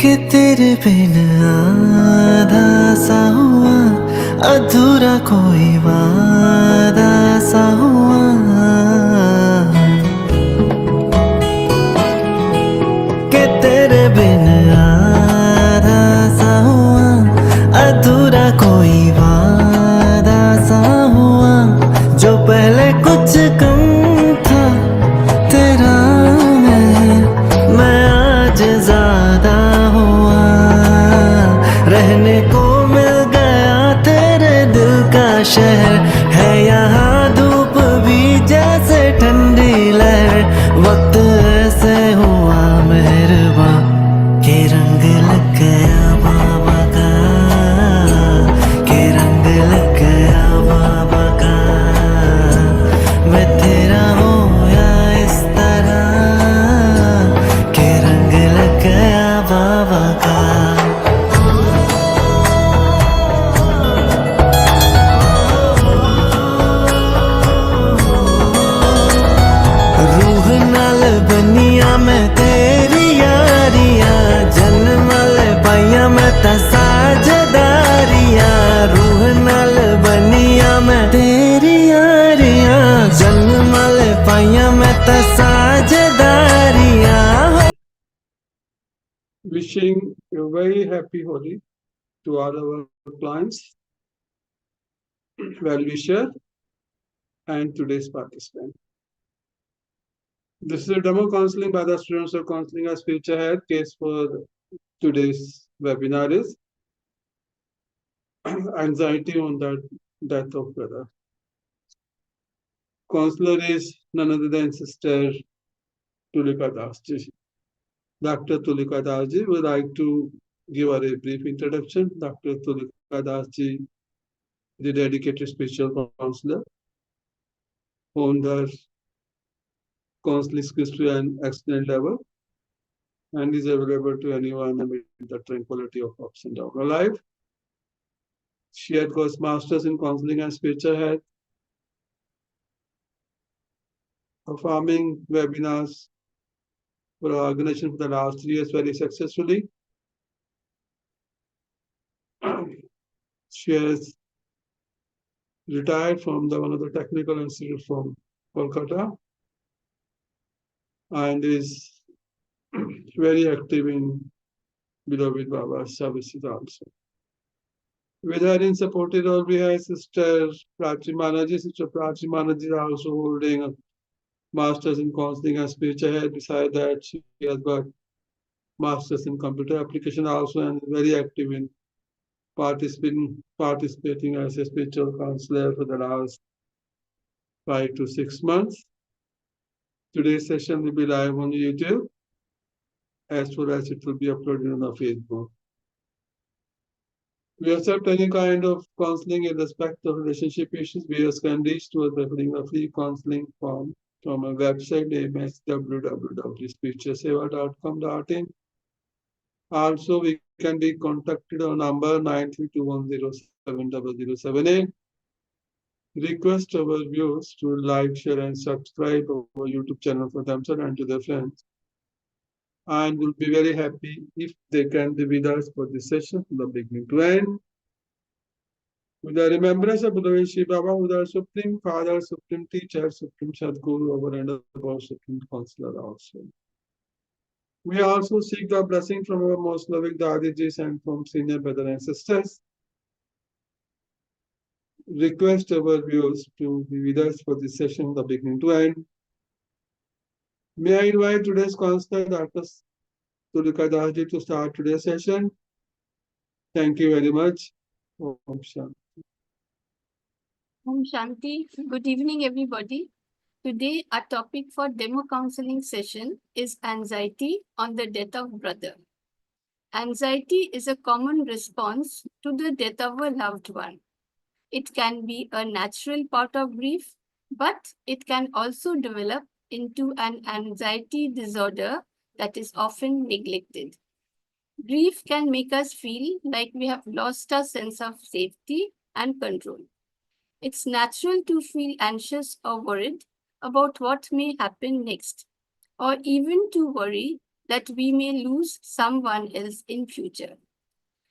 कि तेरे बिन आधा सा हुआ, अधूरा कोई वादा सा हुआ। कि तेरे बिन आधा सा हुआ, अधूरा कोई वादा सा हुआ। जो पहले कुछ कम था तेरा मैं आज ज्यादा हुआ। रहने को मिल गया तेरे दिल का शहर, है यहाँ धूप भी जैसे ठंडी लहर। वक्त ऐसे हुआ मेहरबां के रंग लग गया बाबा का, के रंग लग गया बाबा का। मैं तेरा हूँ या इस तरह, के रंग लग गया बाबा का। रूह नाल बनिया मैं तेरी यारियां, जन्म ले पाइया मैं ता साझेदारियां। रूह नाल बनिया मैं तेरी यारियां, जन्म ले पाइया मैं ता साझेदारियां। Wishing a very happy Holi to all our clients, well-wisher, and today's participant. This is a demo counseling by the students of Counselling as Future Head. Case for today's webinar is anxiety on the death of brother. Counselor is none other than Sister Tulika Dasji. Dr. Tulika Dasji would like to give her a brief introduction. Dr. Tulika Dasji is a dedicated spiritual counselor, on the counseling skills to an excellent level, and is available to anyone amid the tranquility of ups and downs of life. She had got masters in counseling and spiritual health, performing webinars for our organization for the last 3 years very successfully. She has retired from one of the technical institute from Kolkata and is very active in beloved Baba's services also. With her in supported role, we have Sister Prachi Manaji. Sister Prachi Manaji is also holding a master's in counseling and spiritual health. Besides that, she has got master's in computer application also and is very active in participating as a spiritual counselor for the last 5 to 6 months. Today's session will be live on YouTube as well as it will be uploaded on our Facebook. We accept any kind of counseling in respect of relationship issues. Viewers can reach to us by filling a free counseling form from our website name as www.spiritualseva.com.in. Also, we can be contacted on number 9321070078. Request our viewers to like, share, and subscribe our YouTube channel for themselves and to their friends. And we'll be very happy if they can be with us for this session from the beginning to end. With the remembrance of Buddha Shri Baba, who is our Supreme Father, Supreme Teacher, Supreme Sadguru, over and above Supreme Counselor also. We also seek the blessing from our most loving Dadijis and from senior brothers and sisters. Request our viewers to be with us for this session from the beginning to end. May I invite today's counselor, Dr. Tulika Dasji, to start today's session. Thank you very much. Om Shanti. Om Shanti. Good evening, everybody. Today, our topic for demo counseling session is anxiety on the death of brother. Anxiety is a common response to the death of a loved one. It can be a natural part of grief, but it can also develop into an anxiety disorder that is often neglected. Grief can make us feel like we have lost our sense of safety and control. It's natural to feel anxious or worried about what may happen next, or even to worry that we may lose someone else in future.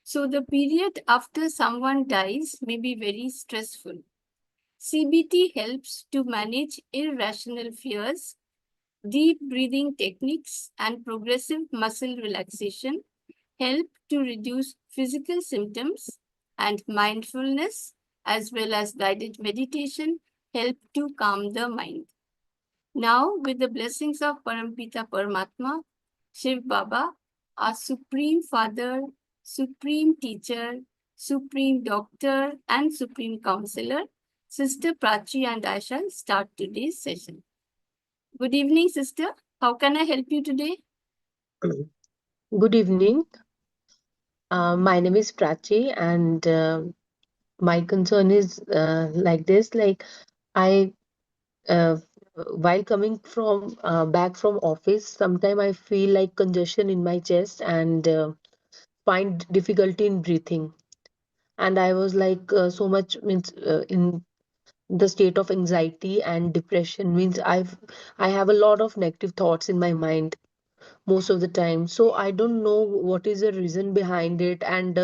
So the period after someone dies may be very stressful. CBT helps to manage irrational fears. Deep breathing techniques and progressive muscle relaxation help to reduce physical symptoms, and mindfulness as well as guided meditation help to calm the mind. Now, with the blessings of Parampita Paramatma, Shiv Baba, our Supreme Father, Supreme Teacher, Supreme Doctor, and Supreme Counselor, Sister Prachi and I shall start today's session. Good evening, Sister. How can I help you today? Good evening. My name is Prachi, and my concern is like this: like I, uh, while coming from back from office, sometimes I feel like congestion in my chest and find difficulty in breathing. And I was like so much means in the state of anxiety and depression. Means I have a lot of negative thoughts in my mind most of the time, so I don't know what is the reason behind it. And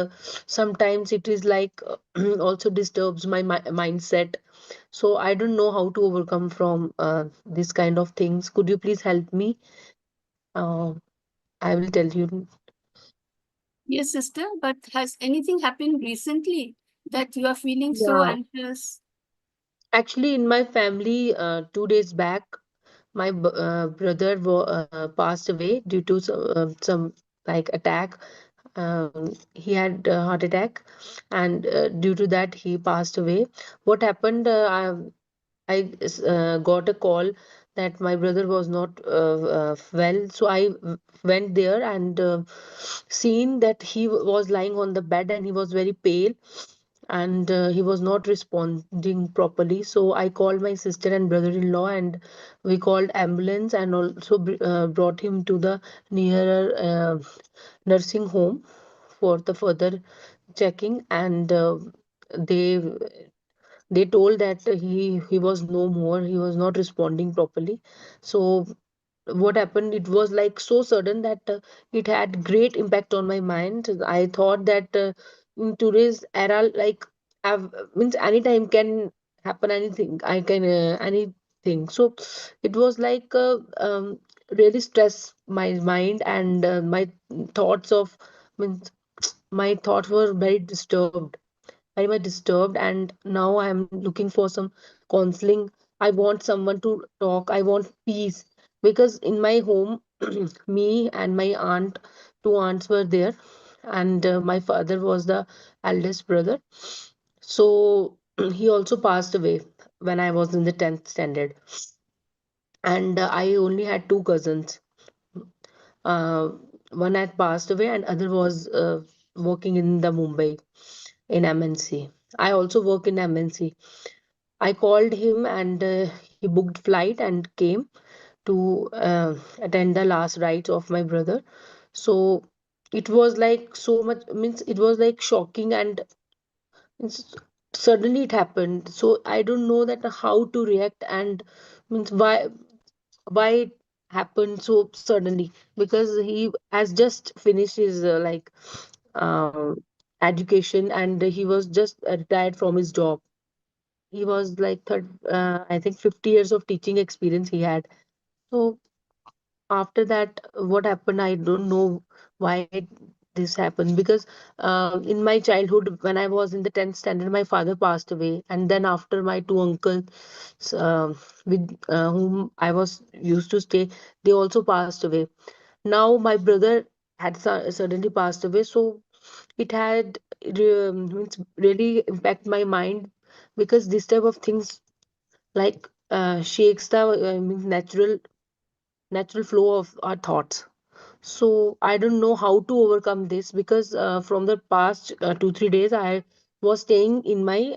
sometimes it is like also disturbs my mindset, so I don't know how to overcome from this kind of things. Could you please help me? uh, I will tell you. Yes, sister, but has anything happened recently that you are feeling so Yeah, anxious? actually in my family, 2 days back my brother passed away due to some like attack. He had a heart attack, and due to that he passed away. What happened, I got a call that my brother was not well, so I went there and seen that he was lying on the bed and he was very pale, and he was not responding properly. So I called my sister and brother-in-law, and we called ambulance and also brought him to the nearer nursing home for the further checking. And they they told that he was no more, he was not responding properly. So what happened, it was like so sudden that it had great impact on my mind. I thought that in today's era, like I've, means anytime can happen, anything I can anything. So it was like really stress my mind, and my thoughts of, means my thoughts were very much disturbed. And now I'm looking for some counseling. I want someone to talk, I want peace, because in my home me and my aunt, two aunts were there, and my father was the eldest brother. So he also passed away when I was in the 10th standard. And I only had two cousins. uh, One had passed away and other was working in the Mumbai in MNC. I also work in MNC. I called him, and he booked flight and came to attend the last rites of my brother. So it was like so much, means it was like shocking, and it's, suddenly it happened. So I don't know that how to react, and means why it happened so suddenly, because he has just finished his um education, and he was just retired from his job. He was like I think 50 years of teaching experience he had. So after that, what happened, I don't know why this happened, because in my childhood when I was in the 10th standard, my father passed away, and then after my two uncles with whom I was used to stay, they also passed away. Now my brother had suddenly passed away, so it had means really impact my mind, because this type of things like shakes the means natural flow of our thoughts. So I don't know how to overcome this, because from the past 2 3 days I was staying in my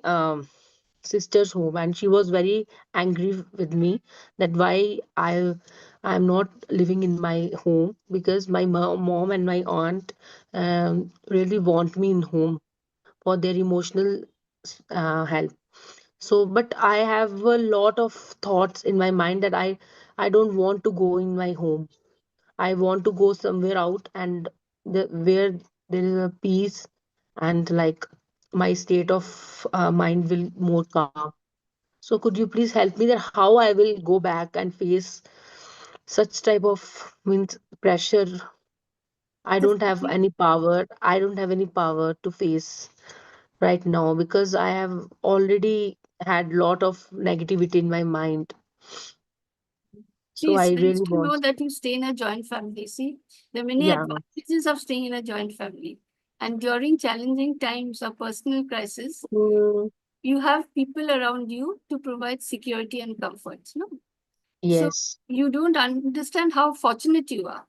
sister's home, and she was very angry with me that why I'm not living in my home, because my mom and my aunt really want me in home for their emotional help. So but I have a lot of thoughts in my mind that I don't want to go in my home. I want to go somewhere out, and where there is a peace, and like my state of mind will more calm. So could you please help me that how I will go back and face such type of means pressure? I don't have See, any power. I don't have any power to face right now because I have already had lot of negativity in my mind. So it's I nice really to know want, that you stay in a joint family. See, there are many yeah. advantages of staying in a joint family. And during challenging times or personal crisis, Mm, you have people around you to provide security and comfort. No? So yes. you don't understand how fortunate you are.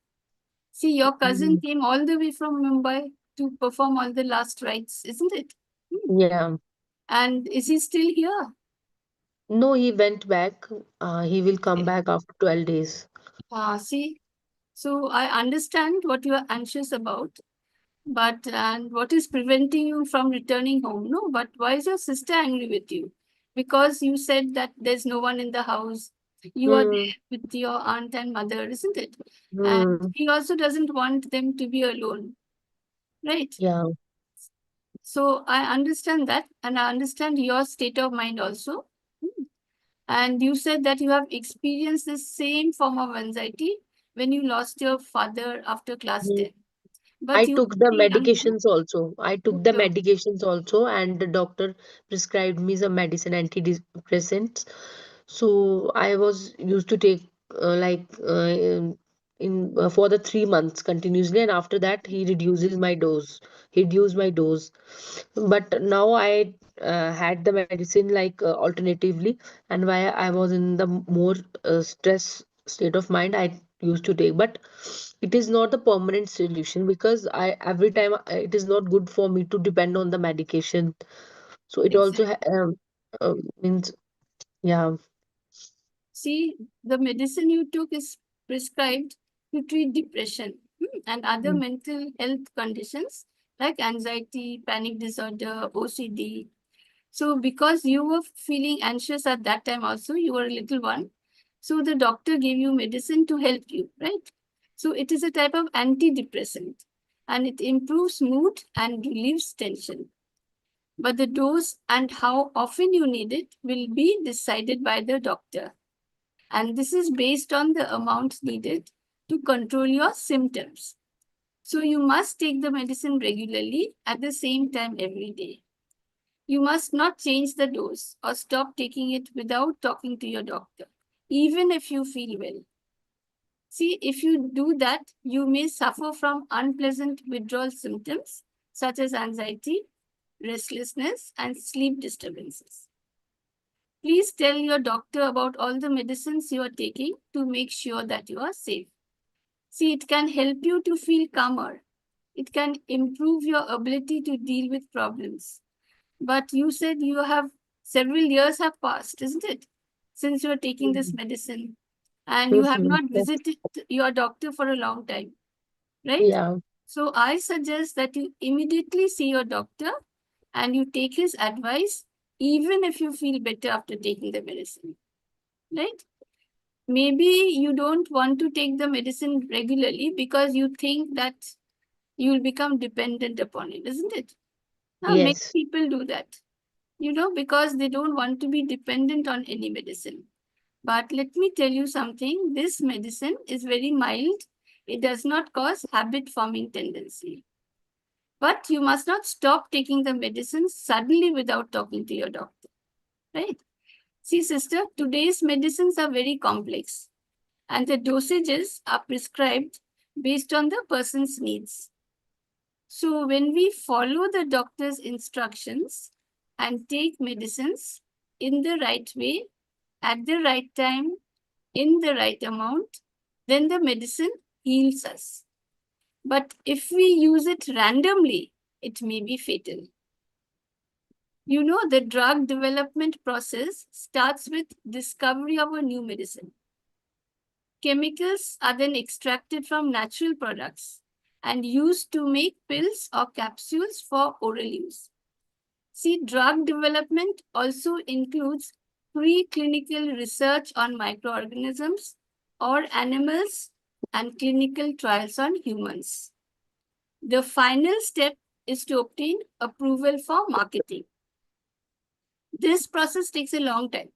See, your cousin Mm, came all the way from Mumbai to perform all the last rites, isn't it? Hmm. yeah. And is he still here? No, he went back. He will come Okay. back after 12 days. See, so I understand what you are anxious about, but and what is preventing you from returning home? No, but why is your sister angry with you? Because you said that there's no one in the house. You are Hmm. there with your aunt and mother, isn't it? And Hmm. he also doesn't want them to be alone, right? Yeah. So I understand that, and I understand your state of mind also. Hmm. And you said that you have experienced the same form of anxiety when you lost your father after class Hmm. 10. But I you were took the very young, no? medications also. I took the Okay. medications also, and the doctor prescribed me some medicine, antidepressants. So I was used to take in for the 3 months continuously, and after that he reduces my dose. He reduced my dose, but now I had the medicine alternatively, and why I was in the more stress state of mind, I used to take. But it is not the permanent solution because I every time it is not good for me to depend on the medication. So it also Exactly. means, yeah. See, the medicine you took is prescribed to treat depression and other Mm. mental health conditions like anxiety, panic disorder, OCD. So, because you were feeling anxious at that time, also, you were a little one. So, the doctor gave you medicine to help you, right? So, it is a type of antidepressant and it improves mood and relieves tension. But the dose and how often you need it will be decided by the doctor. And this is based on the amount needed to control your symptoms. So, you must take the medicine regularly at the same time every day. You must not change the dose or stop taking it without talking to your doctor, even if you feel well. See, if you do that, you may suffer from unpleasant withdrawal symptoms such as anxiety, restlessness, and sleep disturbances. Please tell your doctor about all the medicines you are taking to make sure that you are safe. See, it can help you to feel calmer. It can improve your ability to deal with problems. But you said you have several years have passed, isn't it? Since you are taking this medicine and you have Mhm. not Yes. visited your doctor for a long time, right? Yeah. So I suggest that you immediately see your doctor and you take his advice, even if you feel better after taking the medicine, right? Maybe you don't want to take the medicine regularly because you think that you will become dependent upon it, isn't it? Now, many Yes. people do that, because they don't want to be dependent on any medicine. But let me tell you something, this medicine is very mild. It does not cause habit forming tendency. But you must not stop taking the medicine suddenly without talking to your doctor, right? See, sister, today's medicines are very complex and the dosages are prescribed based on the person's needs. So, when we follow the doctor's instructions and take medicines in the right way, at the right time, in the right amount, then the medicine heals us. But if we use it randomly, it may be fatal. The drug development process starts with discovery of a new medicine. Chemicals are then extracted from natural products and used to make pills or capsules for oral use. See, drug development also includes preclinical research on microorganisms or animals and clinical trials on humans. The final step is to obtain approval for marketing. This process takes a long time.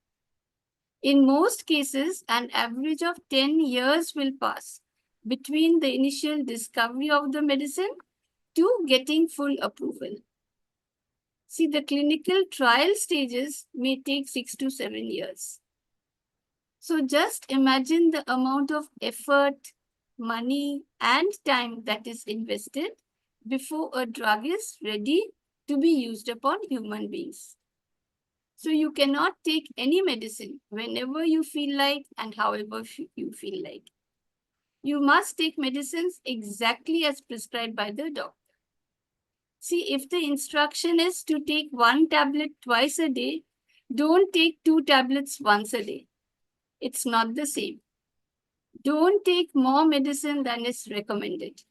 In most cases, an average of 10 years will pass between the initial discovery of the medicine to getting full approval. See, the clinical trial stages may take 6 to 7 years. So just imagine the amount of effort, money, and time that is invested before a drug is ready to be used upon human beings. So you cannot take any medicine whenever you feel like and however you feel like. You must take medicines exactly as prescribed by the doctor. See, if the instruction is to take 1 tablet twice a day, don't take 2 tablets once a day. It's not the same. Don't take more medicine than is recommended.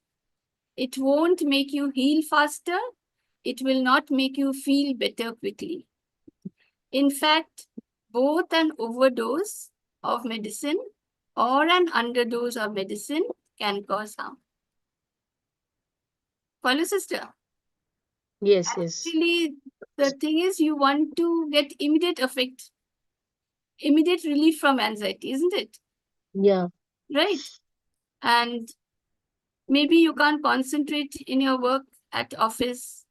It won't make you heal faster. It will not make you feel better quickly. In fact, both an overdose of medicine or an underdose of medicine can cause harm. Follow, sister? Yes, yes. Actually, the thing is you want to get immediate effect, immediate relief from anxiety, isn't it? Yeah. Right? And maybe you can't concentrate in your work at office.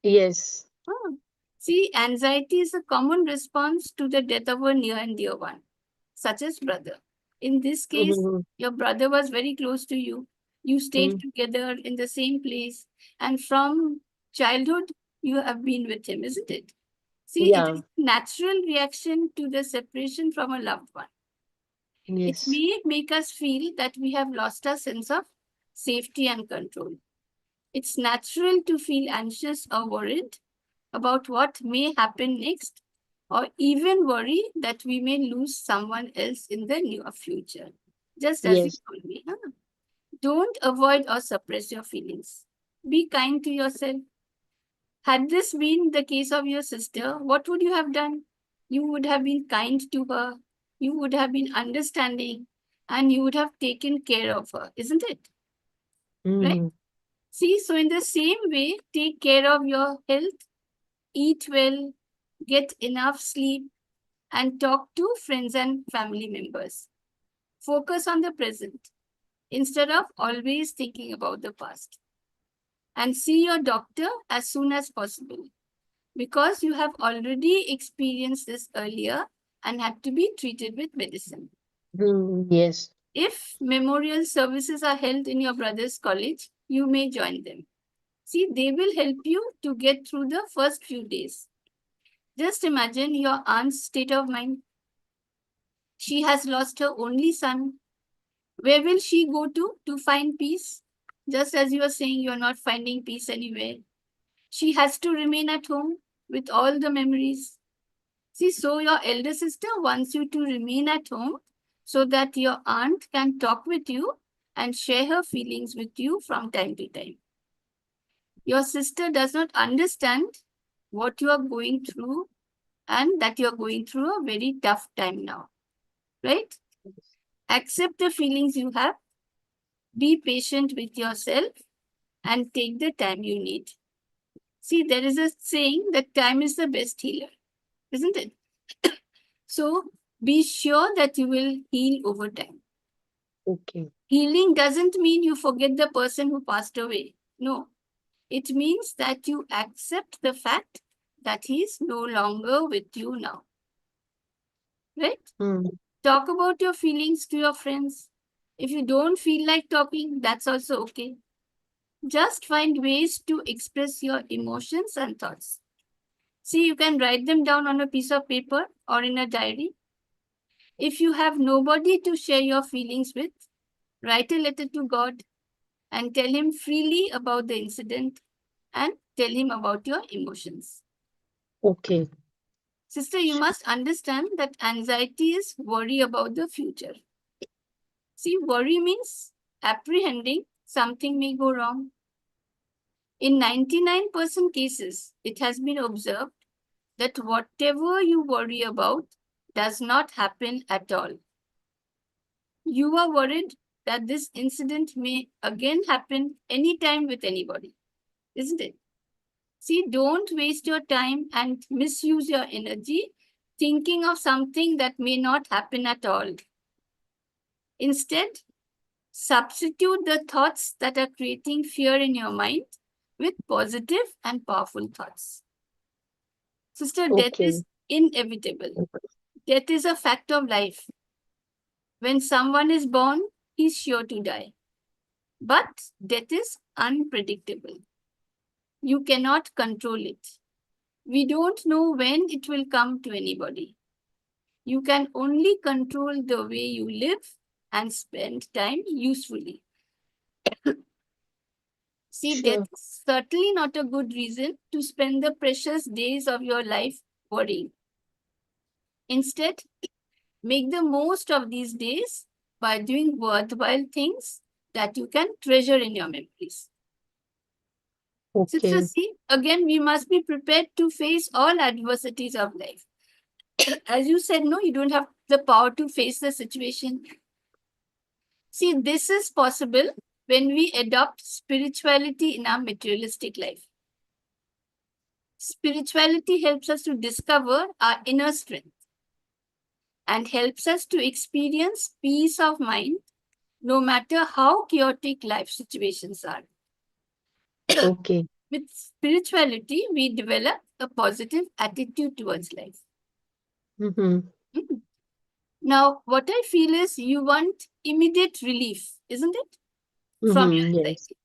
Yes. Oh. See, anxiety is a common response to the death of a near and dear one, such as brother. In this case, Mm-hmm. your brother was very close to you. You stayed together in the same place, and from childhood, you have been with him, isn't it? See, it is Yeah. a natural reaction to the separation from a loved one. It Yes. may make us feel that we have lost our sense of safety and control. It's natural to feel anxious or worried about what may happen next, or even worry that we may lose someone else in the near future. Just as you Yes. told me, huh? Don't avoid or suppress your feelings. Be kind to yourself. Had this been the case of your sister, what would you have done? You would have been kind to her, you would have been understanding, and you would have taken care of her, isn't it? Right? Mm-hmm. See, so in the same way, take care of your health, eat well, get enough sleep, and talk to friends and family members. Focus on the present instead of always thinking about the past. And see your doctor as soon as possible because you have already experienced this earlier and had to be treated with medicine. Yes. If memorial services are held in your brother's college, you may join them. See, they will help you to get through the first few days. Just imagine your aunt's state of mind. She has lost her only son. Where will she go to find peace? Just as you are saying, you are not finding peace anywhere. She has to remain at home with all the memories. See, so your elder sister wants you to remain at home so that your aunt can talk with you and share her feelings with you from time to time. Your sister does not understand what you are going through and that you are going through a very tough time now, right? Accept the feelings you have, be patient with yourself, and take the time you need. See, there is a saying that time is the best healer, isn't it? So be sure that you will heal over time. Okay. Healing doesn't mean you forget the person who passed away. No, it means that you accept the fact that he is no longer with you now. Right? Mm. Talk about your feelings to your friends. If you don't feel like talking, that's also okay. Just find ways to express your emotions and thoughts. See, you can write them down on a piece of paper or in a diary. If you have nobody to share your feelings with, write a letter to God and tell him freely about the incident and tell him about your emotions. Okay. Sister, you must understand that anxiety is worry about the future. See, worry means apprehending something may go wrong. In 99% cases, it has been observed that whatever you worry about does not happen at all. You are worried that this incident may again happen anytime with anybody, isn't it? See, don't waste your time and misuse your energy thinking of something that may not happen at all. Instead, substitute the thoughts that are creating fear in your mind with positive and powerful thoughts. Sister, death Okay. is inevitable. Death is a fact of life. When someone is born, he's sure to die. But death is unpredictable. You cannot control it. We don't know when it will come to anybody. You can only control the way you live and spend time usefully. See, death Sure. is certainly not a good reason to spend the precious days of your life worrying. Instead, make the most of these days by doing worthwhile things that you can treasure in your memories. Okay. Sister, see, again, we must be prepared to face all adversities of life. As you said, no, you don't have the power to face the situation. See, this is possible when we adopt spirituality in our materialistic life. Spirituality helps us to discover our inner strength and helps us to experience peace of mind no matter how chaotic life situations are. Okay. With spirituality, we develop a positive attitude towards life. Mm-hmm. Mhm. Now, what I feel is you want immediate relief, isn't it? From your Mm-hmm. Yes. anxiety.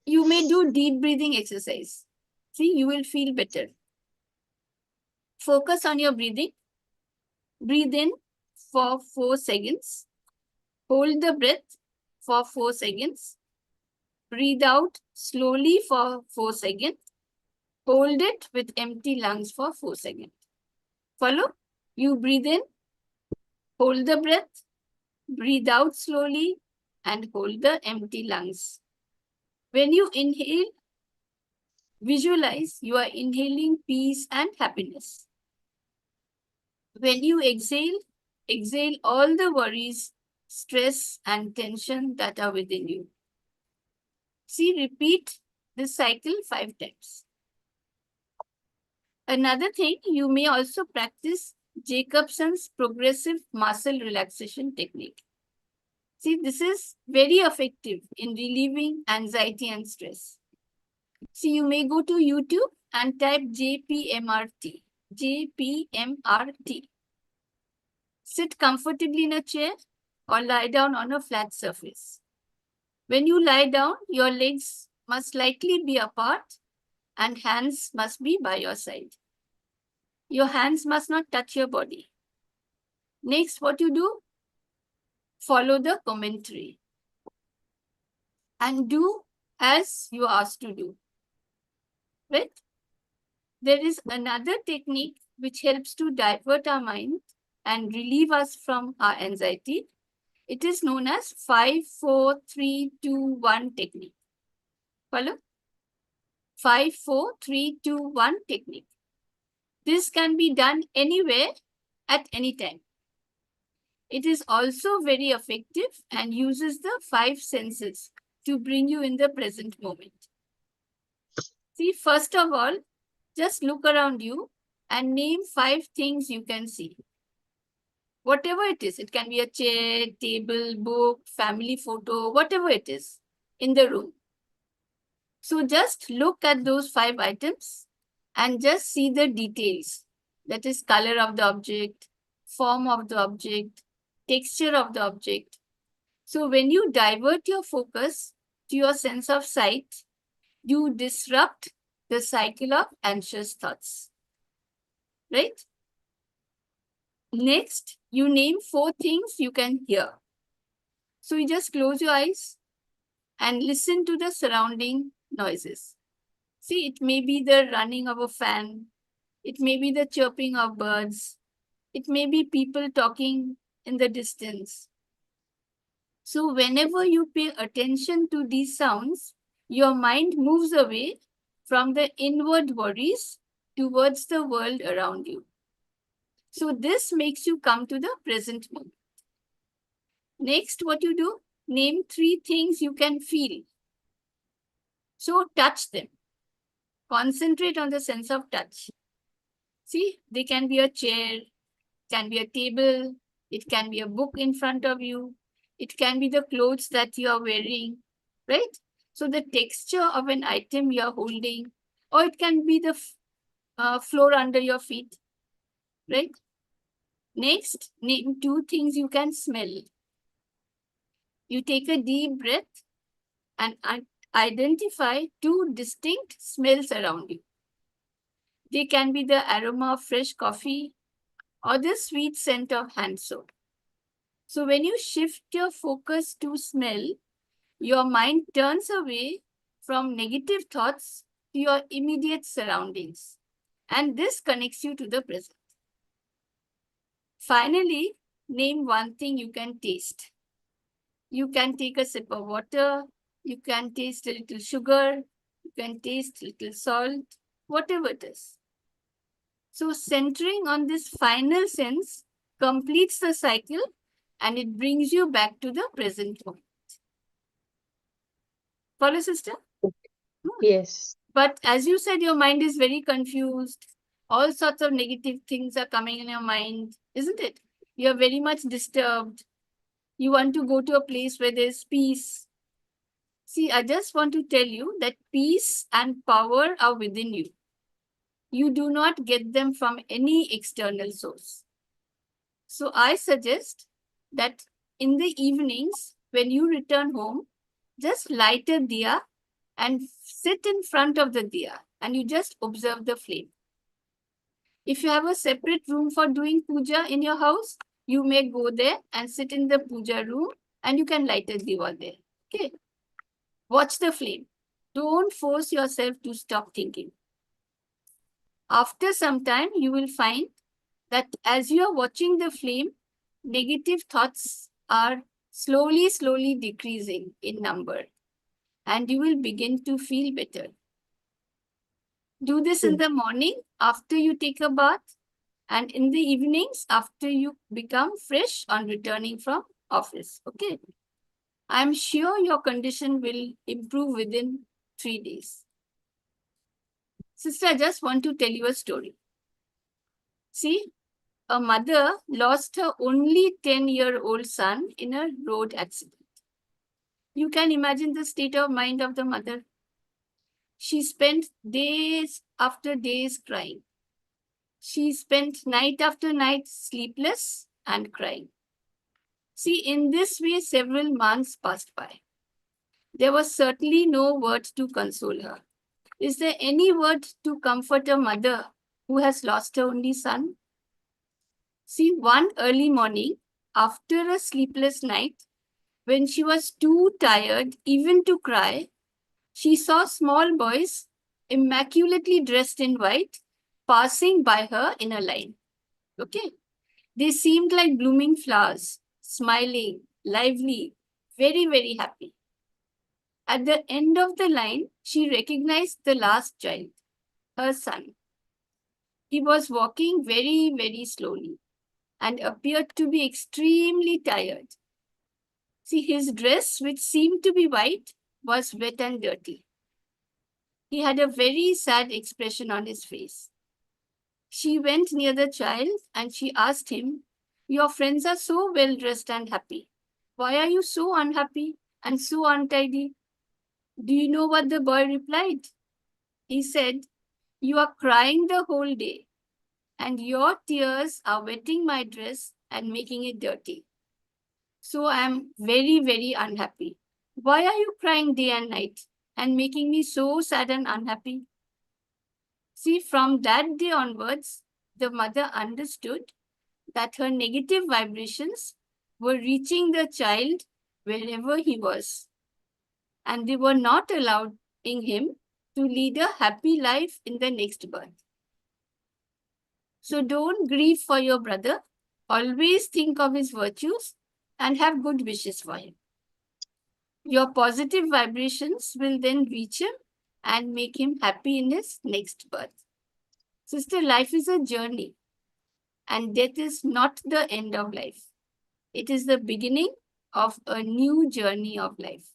You may do deep breathing exercise. See, you will feel better. Focus on your breathing. Breathe in for 4 seconds. Hold the breath for 4 seconds. Breathe out slowly for 4 seconds. Hold it with empty lungs for 4 seconds. Follow? You breathe in, hold the breath, breathe out slowly, and hold the empty lungs. When you inhale, visualize you are inhaling peace and happiness. When you exhale, exhale all the worries, stress, and tension that are within you. See, repeat this cycle 5 times. Another thing, you may also practice Jacobson's progressive muscle relaxation technique. See, this is very effective in relieving anxiety and stress. See, you may go to YouTube and type JPMRT. JPMRT. Sit comfortably in a chair or lie down on a flat surface. When you lie down, your legs must slightly be apart and hands must be by your side. Your hands must not touch your body. Next, what you do? Follow the commentary and do as you are asked to do. Right? There is another technique which helps to divert our mind and relieve us from our anxiety. It is known as 5, 4, 3, 2, 1 technique. Follow? 5, 4, 3, 2, 1 technique. This can be done anywhere at any time. It is also very effective and uses the 5 senses to bring you in the present moment. See, first of all, just look around you and name 5 things you can see. Whatever it is, it can be a chair, table, book, family photo, whatever it is in the room. So just look at those 5 items and just see the details. That is color of the object, form of the object, texture of the object. So when you divert your focus to your sense of sight, you disrupt the cycle of anxious thoughts. Right? Next, you name 4 things you can hear. So you just close your eyes and listen to the surrounding noises. See, it may be the running of a fan. It may be the chirping of birds. It may be people talking in the distance. So whenever you pay attention to these sounds, your mind moves away from the inward worries towards the world around you. So this makes you come to the present moment. Next, what you do, name 3 things you can feel. So touch them. Concentrate on the sense of touch. See, they can be a chair, can be a table, it can be a book in front of you, it can be the clothes that you are wearing, right? So the texture of an item you are holding, or it can be the floor under your feet, right? Next, name 2 things you can smell. You take a deep breath and identify 2 distinct smells around you. They can be the aroma of fresh coffee or the sweet scent of hand soap. So when you shift your focus to smell, your mind turns away from negative thoughts to your immediate surroundings. And this connects you to the present. Finally, name 1 thing you can taste. You can take a sip of water, you can taste a little sugar, you can taste a little salt, whatever it is. So centering on this final sense completes the cycle and it brings you back to the present moment. Follow, sister? Yes. But as you said, your mind is very confused. All sorts of negative things are coming in your mind, isn't it? You're very much disturbed. You want to go to a place where there's peace. See, I just want to tell you that peace and power are within you. You do not get them from any external source. So I suggest that in the evenings, when you return home, just light a diya and sit in front of the diya and you just observe the flame. If you have a separate room for doing puja in your house, you may go there and sit in the puja room and you can light a diya there. Okay. Watch the flame. Don't force yourself to stop thinking. After some time, you will find that as you are watching the flame, negative thoughts are slowly decreasing in number and you will begin to feel better. Do this in the morning after you take a bath and in the evenings after you become fresh on returning from office. Okay. I'm sure your condition will improve within 3 days. Sister, I just want to tell you a story. See, a mother lost her only 10-year-old son in a road accident. You can imagine the state of mind of the mother. She spent days after days crying. She spent night after night sleepless and crying. See, in this way, several months passed by. There was certainly no word to console her. Is there any word to comfort a mother who has lost her only son? See, one early morning, after a sleepless night, when she was too tired even to cry, she saw small boys, immaculately dressed in white, passing by her in a line. Okay? They seemed like blooming flowers, smiling, lively, very happy. At the end of the line, she recognized the last child, her son. He was walking very slowly and appeared to be extremely tired. See, his dress, which seemed to be white, was wet and dirty. He had a very sad expression on his face. She went near the child and she asked him, "Your friends are so well dressed and happy. Why are you so unhappy and so untidy?" Do you know what the boy replied? He said, "You are crying the whole day, and your tears are wetting my dress and making it dirty. So I am very unhappy. Why are you crying day and night and making me so sad and unhappy?" See, from that day onwards, the mother understood that her negative vibrations were reaching the child wherever he was, and they were not allowing him to lead a happy life in the next birth. So don't grieve for your brother. Always think of his virtues and have good wishes for him. Your positive vibrations will then reach him and make him happy in his next birth. Sister, life is a journey and death is not the end of life. It is the beginning of a new journey of life.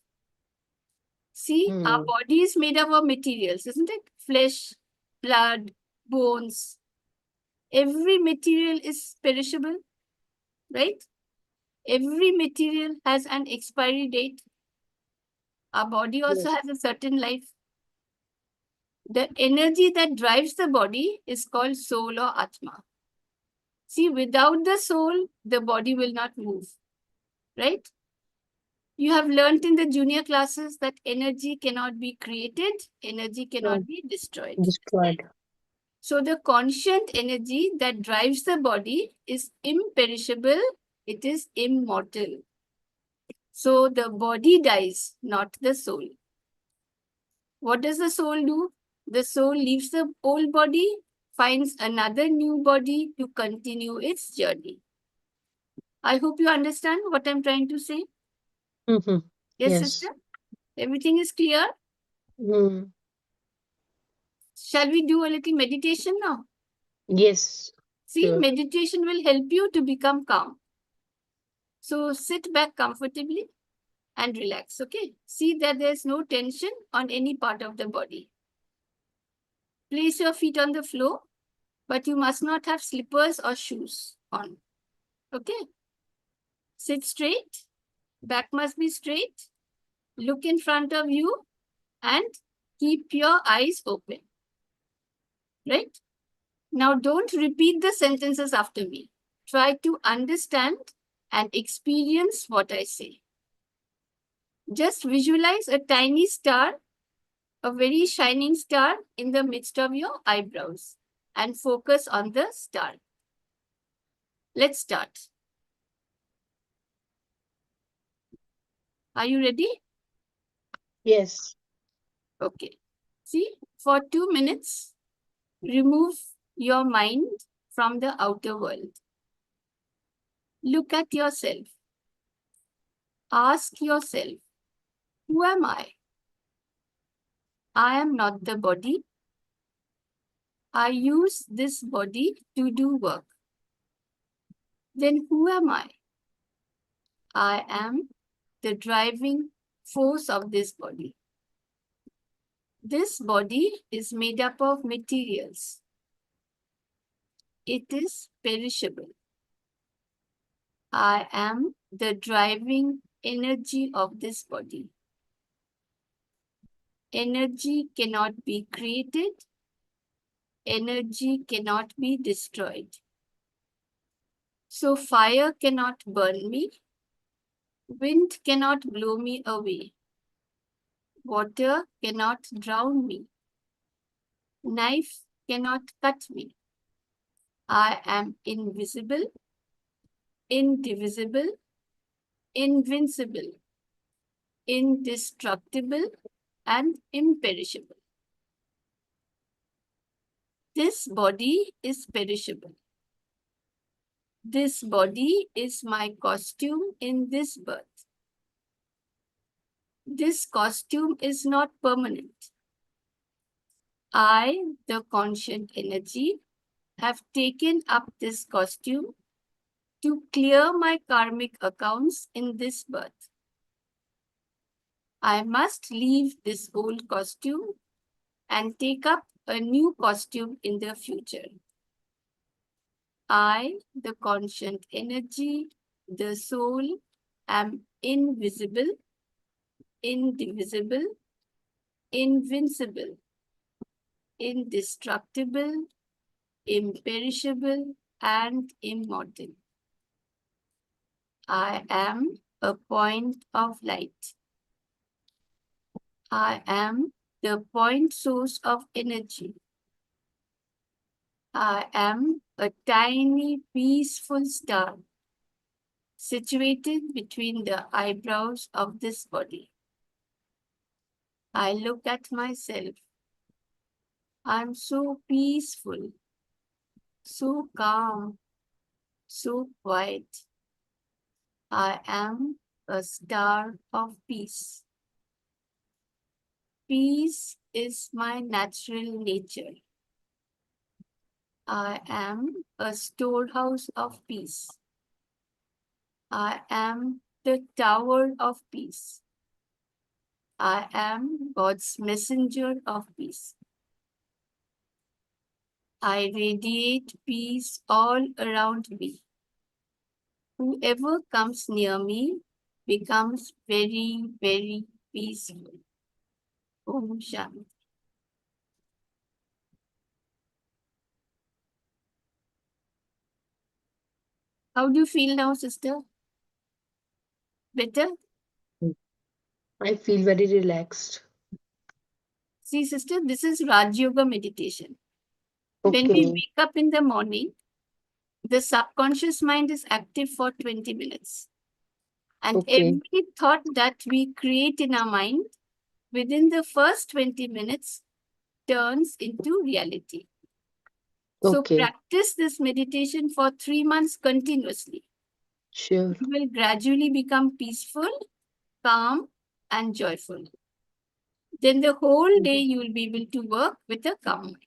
See, our Hmm. body is made up of materials, isn't it? Flesh, blood, bones. Every material is perishable, right? Every material has an expiry date. Our body also Yes. has a certain life. The energy that drives the body is called soul or Atma. See, without the soul, the body will not move, right? You have learnt in the junior classes that energy cannot be created, energy cannot be destroyed. Destroyed. So the conscient energy that drives the body is imperishable, it is immortal. So the body dies, not the soul. What does the soul do? The soul leaves the old body, finds another new body to continue its journey. I hope you understand what I'm trying to say. Mm-hmm. Yes, Yes. sister? Everything is clear? Mm. Shall we do a little meditation now? Yes. See, Sure. meditation will help you to become calm. So sit back comfortably and relax, okay? See that there's no tension on any part of the body. Place your feet on the floor, but you must not have slippers or shoes on, okay? Sit straight, back must be straight, look in front of you and keep your eyes open, right? Now don't repeat the sentences after me. Try to understand and experience what I say. Just visualize a tiny star, a very shining star in the midst of your eyebrows and focus on the star. Let's start. Are you ready? Yes. Okay. See, for 2 minutes, remove your mind from the outer world. Look at yourself. Ask yourself, who am I? I am not the body. I use this body to do work. Then who am I? I am the driving force of this body. This body is made up of materials. It is perishable. I am the driving energy of this body. Energy cannot be created. Energy cannot be destroyed. So fire cannot burn me. Wind cannot blow me away. Water cannot drown me. Knife cannot cut me. I am invisible, indivisible, invincible, indestructible, and imperishable. This body is perishable. This body is my costume in this birth. This costume is not permanent. I, the conscient energy, have taken up this costume to clear my karmic accounts in this birth. I must leave this old costume and take up a new costume in the future. I, the conscient energy, the soul, am invisible, indivisible, invincible, indestructible, imperishable, and immortal. I am a point of light. I am the point source of energy. I am a tiny peaceful star situated between the eyebrows of this body. I look at myself. I'm so peaceful, so calm, so quiet. I am a star of peace. Peace is my natural nature. I am a storehouse of peace. I am the tower of peace. I am God's messenger of peace. I radiate peace all around me. Whoever comes near me becomes very, very peaceful. Om Shanti. How do you feel now, sister? Better? I feel very relaxed. See, sister, this is Raj Yoga meditation. When we Okay. wake up in the morning, the subconscious mind is active for 20 minutes. And Okay. every thought that we create in our mind within the first 20 minutes turns into reality. So Okay. practice this meditation for 3 months continuously. Sure. You will gradually become peaceful, calm, and joyful. Then the whole day you will be able to work with a calm mind.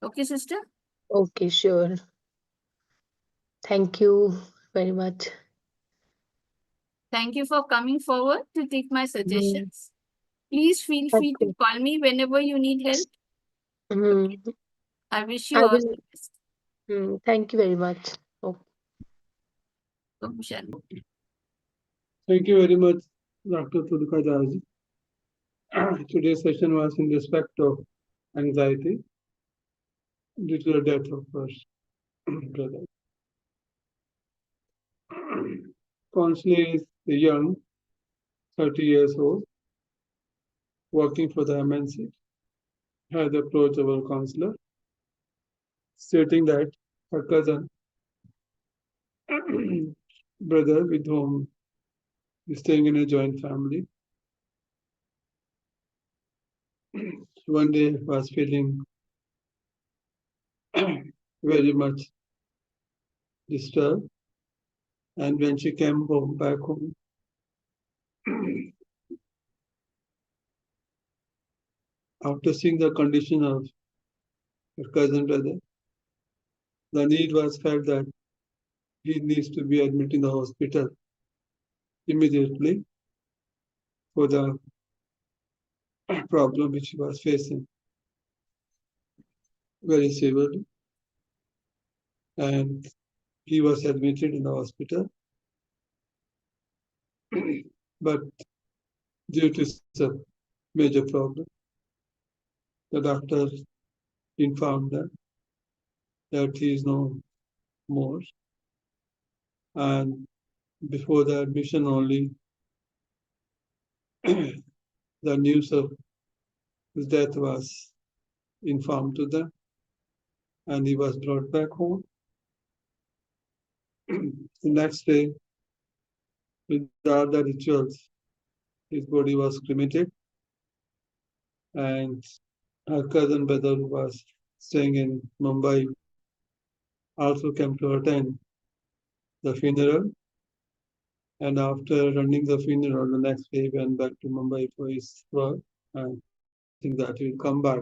Okay, sister? Okay, sure. Thank you very much. Thank you for coming forward to take my Mm, suggestions. Please feel free to okay. call me whenever you need help. Mm, I wish I you all will. the best. Thank you very much. Okay. Om Shanti. Thank you very much, Dr. Tulika Jaji. Today's session was in respect of anxiety due to the death of our brother. Counselling is young, 30 years old, working for the MNC, had approached our counselor, stating that her cousin, brother with whom is staying in a joint family, one day was feeling very much disturbed. And when she came home, back home, after seeing the condition of her cousin brother, the need was felt that he needs to be admitted in the hospital immediately for the problem which he was facing very severely. And he was admitted in the hospital. But due to some major problem, the doctor informed them that he is no more. And before the admission only, the news of his death was informed to them, and he was brought back home. The next day, with all the rituals, his body was cremated, and her cousin brother, who was staying in Mumbai, also came to attend the funeral. And after running the funeral, the next day he went back to Mumbai for his work, and think that he will come back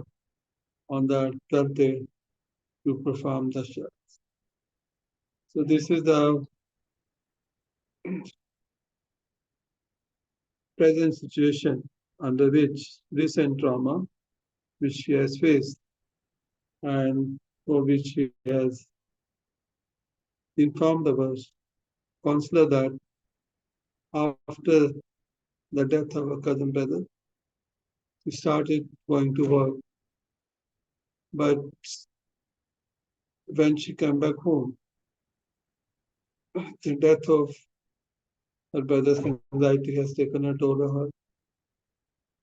on the third day to perform the show. So this is the present situation under which recent trauma which she has faced and for which she has informed our counselor that after the death of her cousin brother, she started going to work. But when she came back home, the death of her brother's anxiety has taken a toll on her.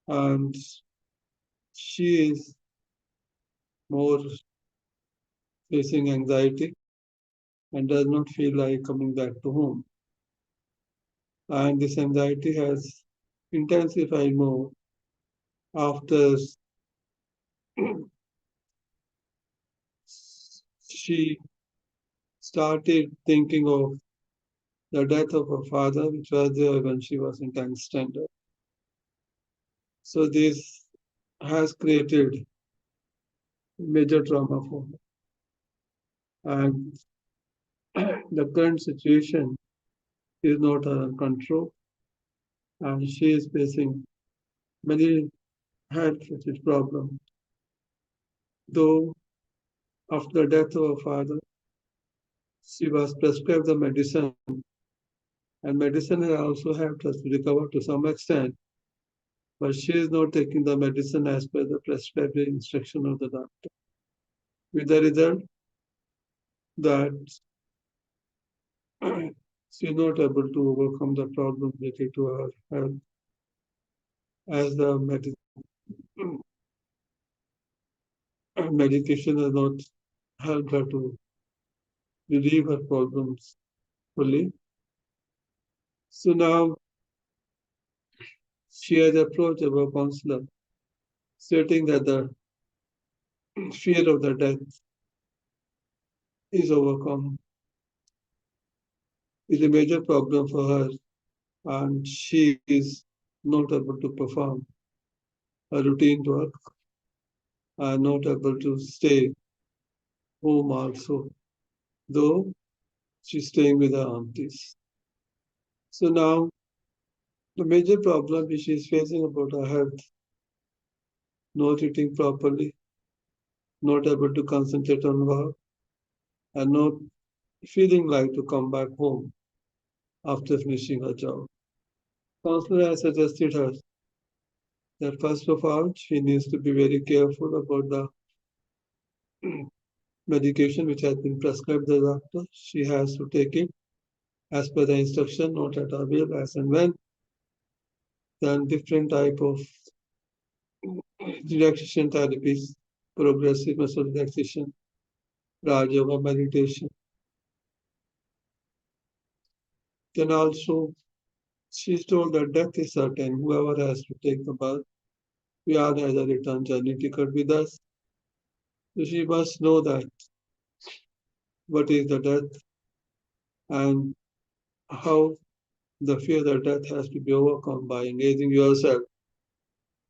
And she is more facing anxiety and does not feel like coming back to home. And this anxiety has intensified more after she started thinking of the death of her father, which was there when she was in 10th standard. So this has created major trauma for her. And the current situation is not under control, and she is facing many health-related problems. Though after the death of her father, she was prescribed the medicine, and medicine has also helped us to recover to some extent, but she is not taking the medicine as per the prescribed instruction of the doctor. With the result that she is not able to overcome the problem related to her health, as the medication has not helped her to relieve her problems fully. So now she has approached our counselor, stating that the fear of the death is overcome, is a major problem for her, and she is not able to perform her routine work and not able to stay home also, though she's staying with her aunties. So now the major problem which she is facing about her health, not eating properly, not able to concentrate on work, and not feeling like to come back home after finishing her job. Counselor has suggested her that first of all, she needs to be very careful about the medication which has been prescribed by the doctor. She has to take it as per the instruction, not at her will, as and when. Then different type of relaxation therapies, progressive muscle relaxation, Raj Yoga meditation. Then also, she's told that death is certain. Whoever has to take the birth, we all has a return journey ticket with us. So she must know that what is the death and how the fear of death has to be overcome by engaging yourself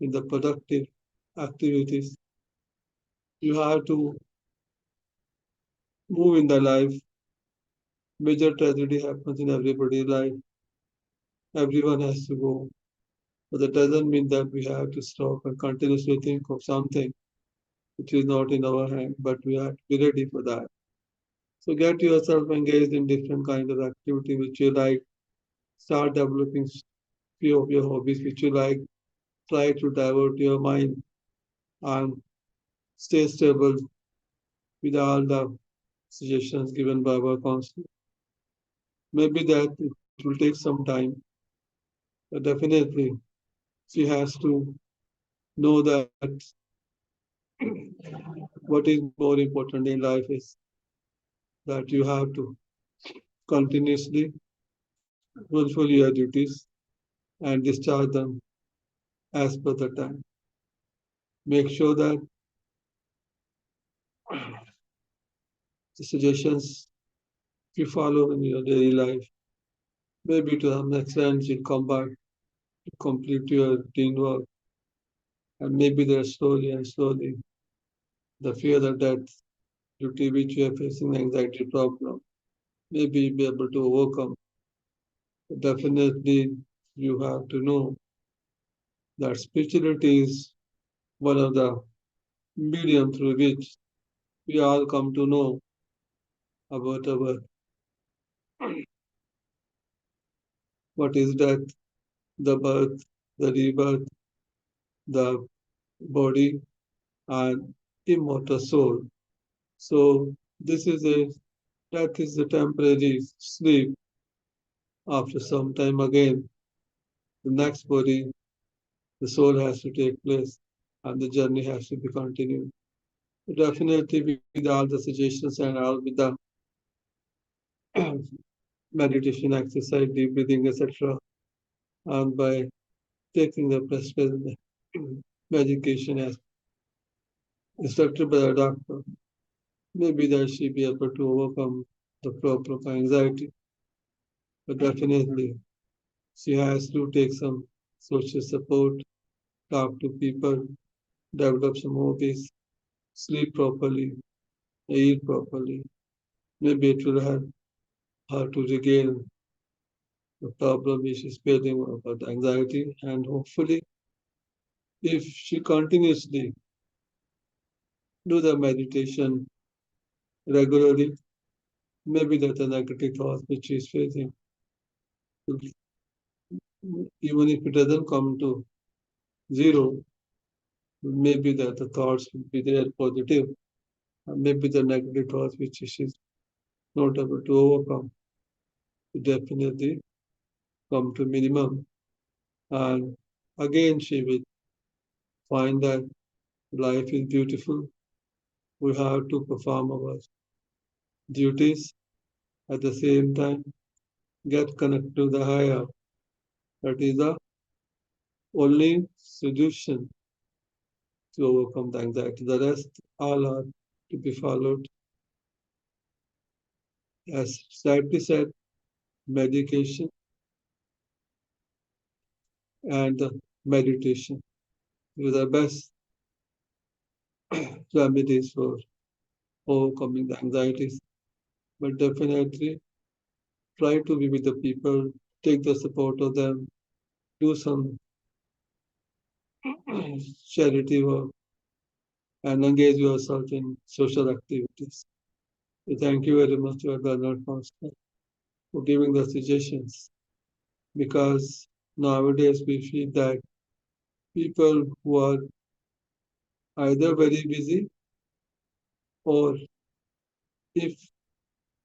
in the productive activities. You have to move in the life. Major tragedy happens in everybody's life. Everyone has to go. But that doesn't mean that we have to stop and continuously think of something which is not in our hand, but we have to be ready for that. So get yourself engaged in different kind of activity which you like. Start developing few of your hobbies which you like. Try to divert your mind and stay stable with all the suggestions given by our counselor. Maybe that it will take some time, but definitely she has to know that what is more important in life is that you have to continuously fulfill your duties and discharge them as per the time. Make sure that the suggestions you follow in your daily life, maybe to some extent you'll come back to complete your routine work, and maybe there slowly and slowly the fear of death due to which you are facing anxiety problem, maybe you'll be able to overcome. But definitely you have to know that spirituality is one of the medium through which we all come to know about our what is death, the birth, the rebirth, the body, and immortal soul. So this is a death is a temporary sleep. After some time again, the next body, the soul has to take place, and the journey has to be continued. Definitely, with all the suggestions and all with the meditation, exercise, deep breathing, etc., and by taking the prescribed medication as instructed by the doctor, maybe that she be able to overcome the problem of anxiety. But definitely, she has to take some social support, talk to people, develop some hobbies, sleep properly, eat properly. Maybe it will help her to regain the problem which is feeling about anxiety, and hopefully, if she continuously do the meditation regularly, maybe that the negative thoughts which she is facing, even if it doesn't come to zero, maybe that the thoughts will be there positive, and maybe the negative thoughts which she is not able to overcome will definitely come to minimum. And again, she will find that life is beautiful. We have to perform our duties at the same time, get connected to the higher. That is the only solution to overcome the anxiety. The rest all are to be followed. As slightly said, medication and meditation are the best remedies for overcoming the anxieties. But definitely try to be with the people, take the support of them, do some charity work, and engage yourself in social activities. So thank you very much to our Bernard Counselor for giving the suggestions, because nowadays we feel that people who are either very busy, or if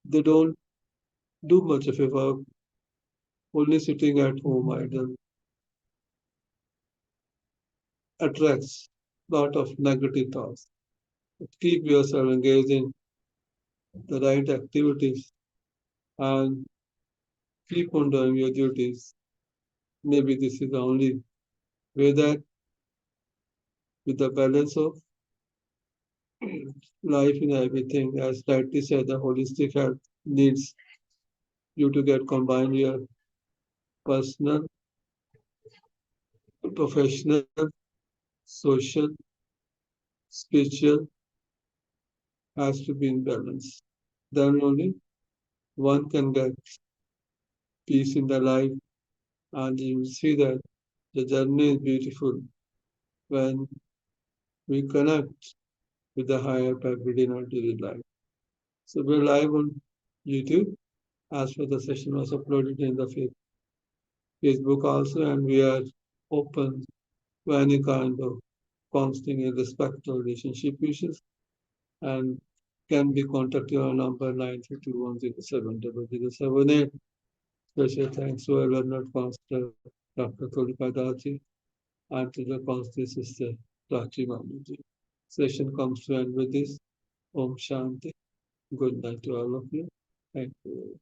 they don't do much of a work, only sitting at home idle attracts a lot of negative thoughts. But keep yourself engaged in the right activities and keep on doing your duties. Maybe this is the only way that, with the balance of life in everything, as rightly said, the holistic health needs you to get combine your personal, professional, social, spiritual has to be in balance. Then only one can get peace in the life, and you will see that the journey is beautiful when we connect with the higher power within our daily life. So we're live on YouTube, as for the session was uploaded in the Facebook also, and we are open to any kind of counseling in respect to relationship issues, and can be contacted on number 932107078. Special thanks to our learned counselor, Dr. Tulika Daji, and to the counseling sister, Prachi Mamuji. Session comes to end with this. Om Shanti. Good night to all of you. Thank you.